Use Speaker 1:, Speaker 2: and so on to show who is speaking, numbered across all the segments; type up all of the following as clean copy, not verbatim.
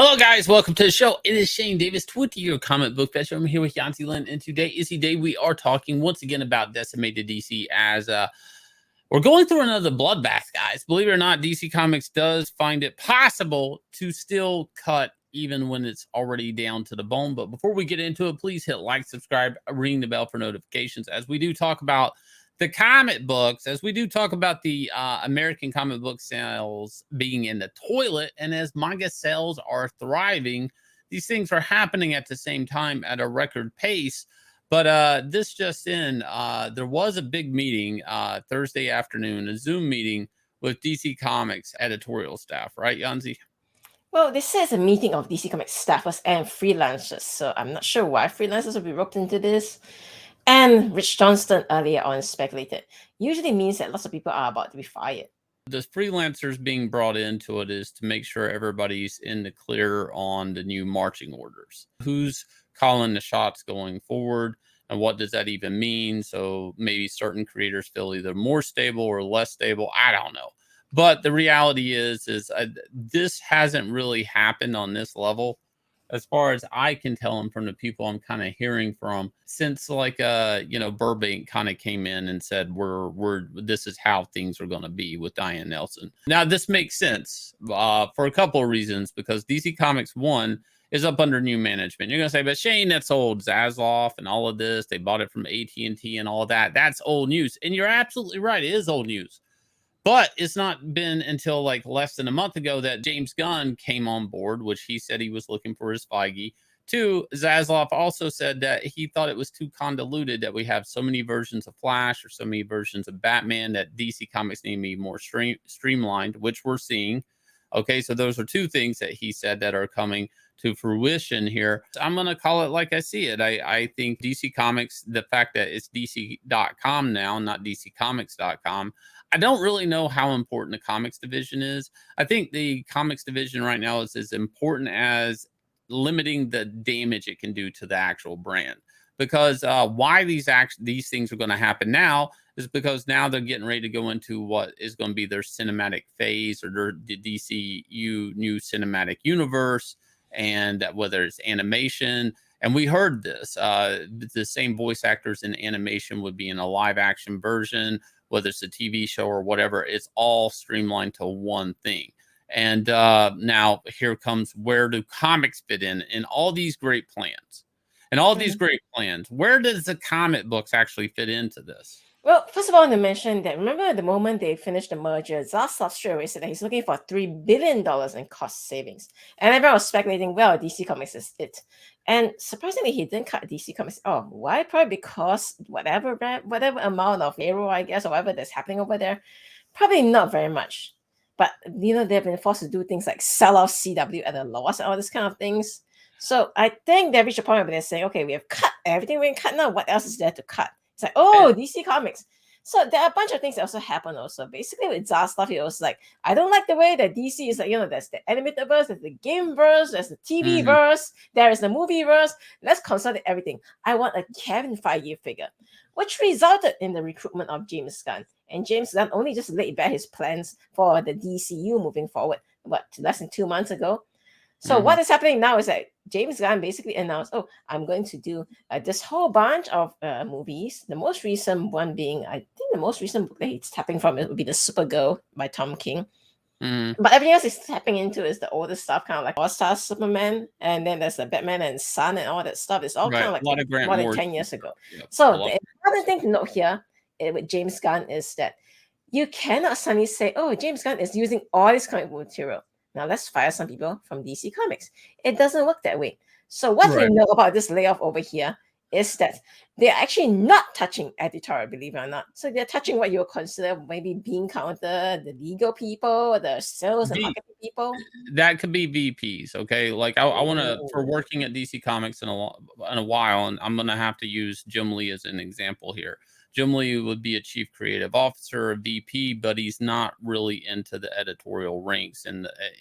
Speaker 1: Hello, guys. Welcome to the show. It is Shane Davis, 20-year comic book veteran. I'm here with Yanzi, and today is the day we are talking once again about Decimated DC as we're going through another bloodbath, guys. Believe it or not, DC Comics does find it possible to still cut even when it's already down to the bone. But before we get into it, please hit like, subscribe, ring the bell for notifications as we do talk about the comic books, as we do talk about the American comic book sales being in the toilet, and as manga sales are thriving, these things are happening at the same time at a record pace. But this just in, there was a big meeting Thursday afternoon, a Zoom meeting with DC Comics editorial staff, right, Yanzi?
Speaker 2: Well, this is a meeting of DC Comics staffers and freelancers, so I'm not sure why freelancers will be roped into this. And Rich Johnston earlier on speculated, usually means that lots of people are about to be fired.
Speaker 1: The freelancers being brought into it is to make sure everybody's in the clear on the new marching orders. Who's calling the shots going forward, and what does that even mean? So maybe certain creators feel either more stable or less stable. I don't know. But the reality is this hasn't really happened on this level, as far as I can tell, and from the people I'm kind of hearing from, since Burbank kind of came in and said this is how things are going to be with Diane Nelson. Now this makes sense for a couple of reasons, because DC Comics 1 is up under new management. You're gonna say, but Shane, that's old. Zaslav and all of this, they bought it from AT&T and all of that. That's old news, and you're absolutely right. It is old news. But it's not been until like less than a month ago that James Gunn came on board, which he said he was looking for his Feige. Two, Zaslav also said that he thought it was too convoluted, that we have so many versions of Flash or so many versions of Batman, that DC Comics need to be more streamlined, which we're seeing. Okay, so those are two things that he said that are coming to fruition here. I'm going to call it like I see it. I think DC Comics, the fact that it's DC.com now, not DCComics.com, I don't really know how important the comics division is. I think the comics division right now is as important as limiting the damage it can do to the actual brand. Because why these things are going to happen now is because now they're getting ready to go into what is going to be their cinematic phase, or the DCU new cinematic universe, and whether it's animation. And we heard this, the same voice actors in animation would be in a live action version, whether it's a TV show or whatever. It's all streamlined to one thing. And now here comes, where do comics fit in all these great plans? And all these great plans, where does the comic books actually fit into this?
Speaker 2: Well, first of all, I want to mention that, remember the moment they finished the merger, Zaslav straight away said that he's looking for $3 billion in cost savings. And everyone was speculating, well, DC Comics is it. And surprisingly, he didn't cut DC Comics. Oh, why? Probably because whatever amount of payroll, I guess, or whatever that's happening over there, probably not very much. But, they've been forced to do things like sell off CW at a loss and all this kind of things. So I think they reached a point where they're saying, okay, we have cut everything we can cut now. What else is there to cut? It's like, oh, DC Comics. So there are a bunch of things that also happen also. Basically with Zaslav, it was like, I don't like the way that DC is like, there's the animated verse, there's the game verse, there's the TV verse, there is the movie verse. Let's consolidate everything. I want a Kevin Feige figure, which resulted in the recruitment of James Gunn. And James Gunn only just laid bare his plans for the DCU moving forward, less than 2 months ago. So what is happening now is that James Gunn basically announced, oh, I'm going to do this whole bunch of movies. The most recent one being, I think the most recent book that he's tapping from it would be The Supergirl by Tom King. But everything else he's tapping into is the older stuff, kind of like All-Star Superman, and then there's the Batman and Son and all that stuff. It's all kind of like more than 10 years ago. So the other thing to note here with James Gunn is that you cannot suddenly say, oh, James Gunn is using all this comic book material. Now let's fire some people from DC Comics. It doesn't work that way. So what we know about this layoff over here is that they're actually not touching editorial, believe it or not. So they're touching what you would consider maybe being counter, the legal people, the sales and marketing people.
Speaker 1: That could be VPs, okay? Like I want to, for working at DC Comics in a while, and I'm going to have to use Jim Lee as an example here. Jim Lee would be a chief creative officer, a VP, but he's not really into the editorial ranks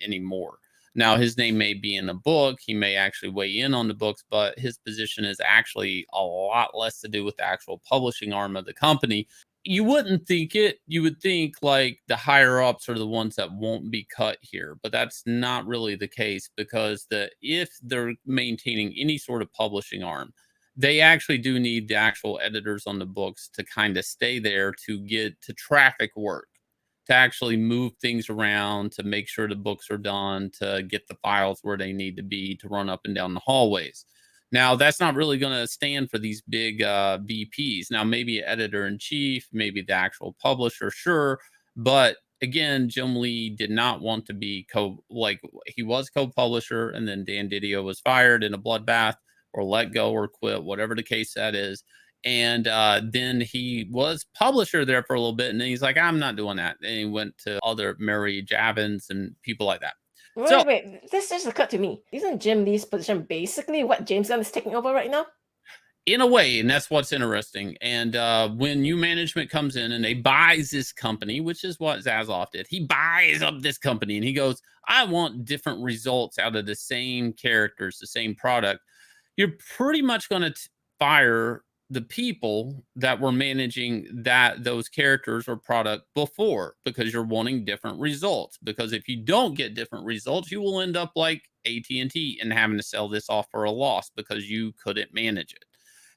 Speaker 1: anymore. Now, his name may be in a book. He may actually weigh in on the books, but his position is actually a lot less to do with the actual publishing arm of the company. You wouldn't think it. You would think like the higher ups are the ones that won't be cut here, but that's not really the case because if they're maintaining any sort of publishing arm, they actually do need the actual editors on the books to kind of stay there to get to traffic work, to actually move things around, to make sure the books are done, to get the files where they need to be, to run up and down the hallways. Now, that's not really going to stand for these big VPs. Now, maybe editor in chief, maybe the actual publisher, sure. But again, Jim Lee did not want to be he was co-publisher, and then Dan Didio was fired in a bloodbath or let go or quit, whatever the case that is. And then he was publisher there for a little bit, and then he's like, I'm not doing that. And he went to other Mary Javins and people like that.
Speaker 2: Wait, this just occurred to me. Isn't Jim Lee's position basically what James Gunn is taking over right now?
Speaker 1: In a way, and that's what's interesting. And when new management comes in and they buys this company, which is what Zaslav did, he buys up this company and he goes, I want different results out of the same characters, the same product. You're pretty much going to fire the people that were managing those characters or product before, because you're wanting different results. Because if you don't get different results, you will end up like AT&T and having to sell this off for a loss because you couldn't manage it.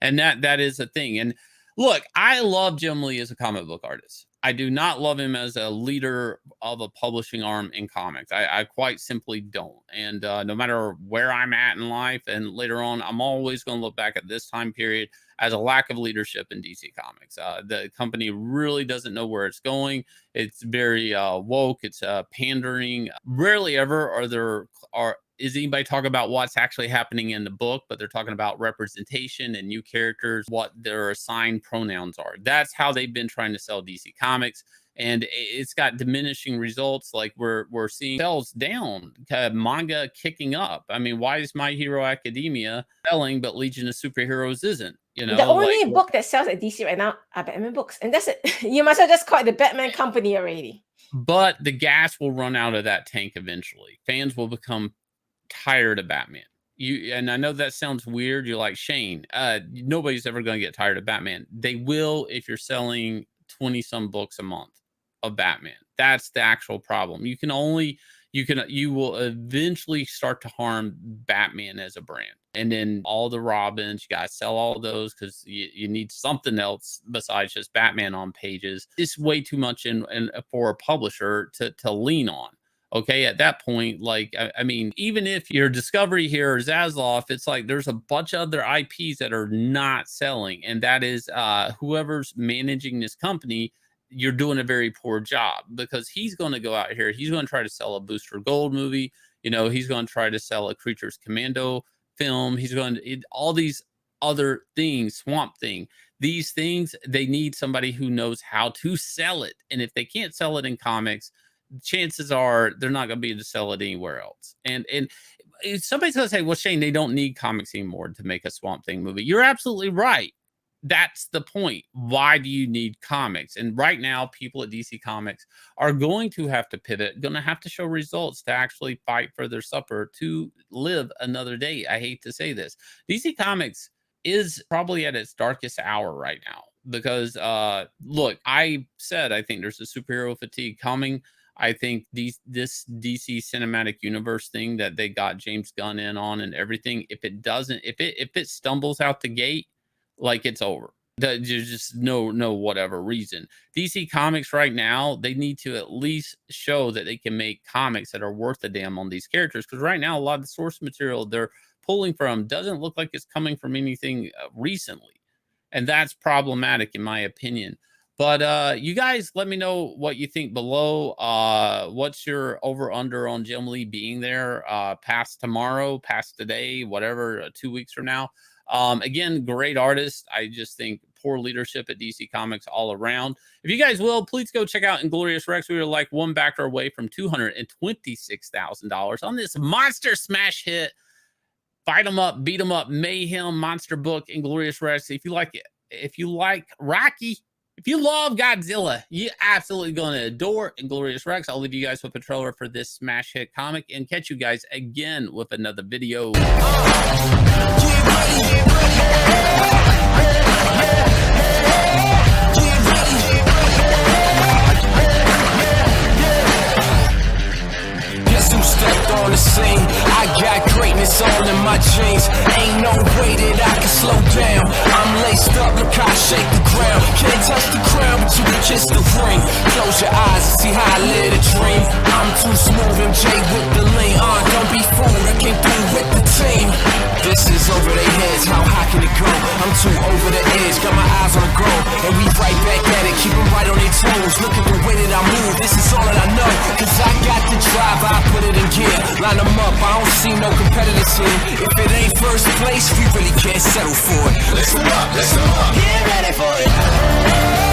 Speaker 1: And that is a thing. And look, I love Jim Lee as a comic book artist. I do not love him as a leader of a publishing arm in comics. I quite simply don't. And no matter where I'm at in life and later on, I'm always going to look back at this time period as a lack of leadership in DC Comics. The company really doesn't know where it's going. It's very woke. It's pandering. Rarely ever is anybody talking about what's actually happening in the book, but they're talking about representation and new characters, what their assigned pronouns are. That's how they've been trying to sell DC Comics. And it's got diminishing results. Like we're seeing sales down, manga kicking up. I mean, why is My Hero Academia selling, but Legion of Superheroes isn't? You know,
Speaker 2: the only book that sells at DC right now are Batman books, and that's it. You must have just called it the Batman Company already.
Speaker 1: But the gas will run out of that tank eventually. Fans will become tired of Batman. And I know that sounds weird. You're like, Shane, nobody's ever going to get tired of Batman. They will if you're selling 20 some books a month of Batman. That's the actual problem. You will eventually start to harm Batman as a brand. And then all the Robins, you guys sell all those because you need something else besides just Batman on pages. It's way too much for a publisher to lean on. Okay, at that point, like, I mean, even if your Discovery here is Zaslav, it's like there's a bunch of other IPs that are not selling. And that is whoever's managing this company, you're doing a very poor job, because he's going to go out here. He's going to try to sell a Booster Gold movie. You know, he's going to try to sell a Creatures Commando film. He's going to all these other things, Swamp Thing. These things, they need somebody who knows how to sell it. And if they can't sell it in comics, chances are they're not going to be able to sell it anywhere else. And somebody's going to say, well, Shane, they don't need comics anymore to make a Swamp Thing movie. You're absolutely right. That's the point. Why do you need comics? And right now, people at DC Comics are going to have to pivot, going to have to show results to actually fight for their supper, to live another day. I hate to say this. DC Comics is probably at its darkest hour right now, because look, I said I think there's a superhero fatigue coming. I think this DC cinematic universe thing that they got James Gunn in on and everything, if it stumbles out the gate, like, it's over. There's just no whatever reason. DC Comics right now, they need to at least show that they can make comics that are worth a damn on these characters, because right now a lot of the source material they're pulling from doesn't look like it's coming from anything recently, and that's problematic in my opinion. But you guys let me know what you think below. What's your over under on Jim Lee being there past tomorrow, past today, whatever, 2 weeks from now? Again, great artist. I just think poor leadership at DC Comics all around. If you guys will, please go check out Inglorious Rex. We were like one backer away from $226,000 on this monster smash hit. Fight 'em up, beat 'em up, mayhem monster book, Inglorious Rex. If you like it, if you like Rocky, if you love Godzilla, you're absolutely going to adore Inglorious Rex. I'll leave you guys with a trailer for this smash hit comic and catch you guys again with another video. Get ready.
Speaker 3: shake the ground. Can't touch the crown, but you can kiss the ring. Close your eyes and see how I live a dream. I'm too smooth, MJ with the lean. Don't be fooled, I came through with the team. This is over their heads, how high can it go? I'm too over the edge, got my eyes on the goal. And we right back at it, keep them right on their toes. Look at the way that I move, this is all that I know. Cause I got the drive, I put it in gear. Line them up, I don't see no competitors here. If it ain't first place, we really can't settle for it. Listen up, listen up. Get ready for it.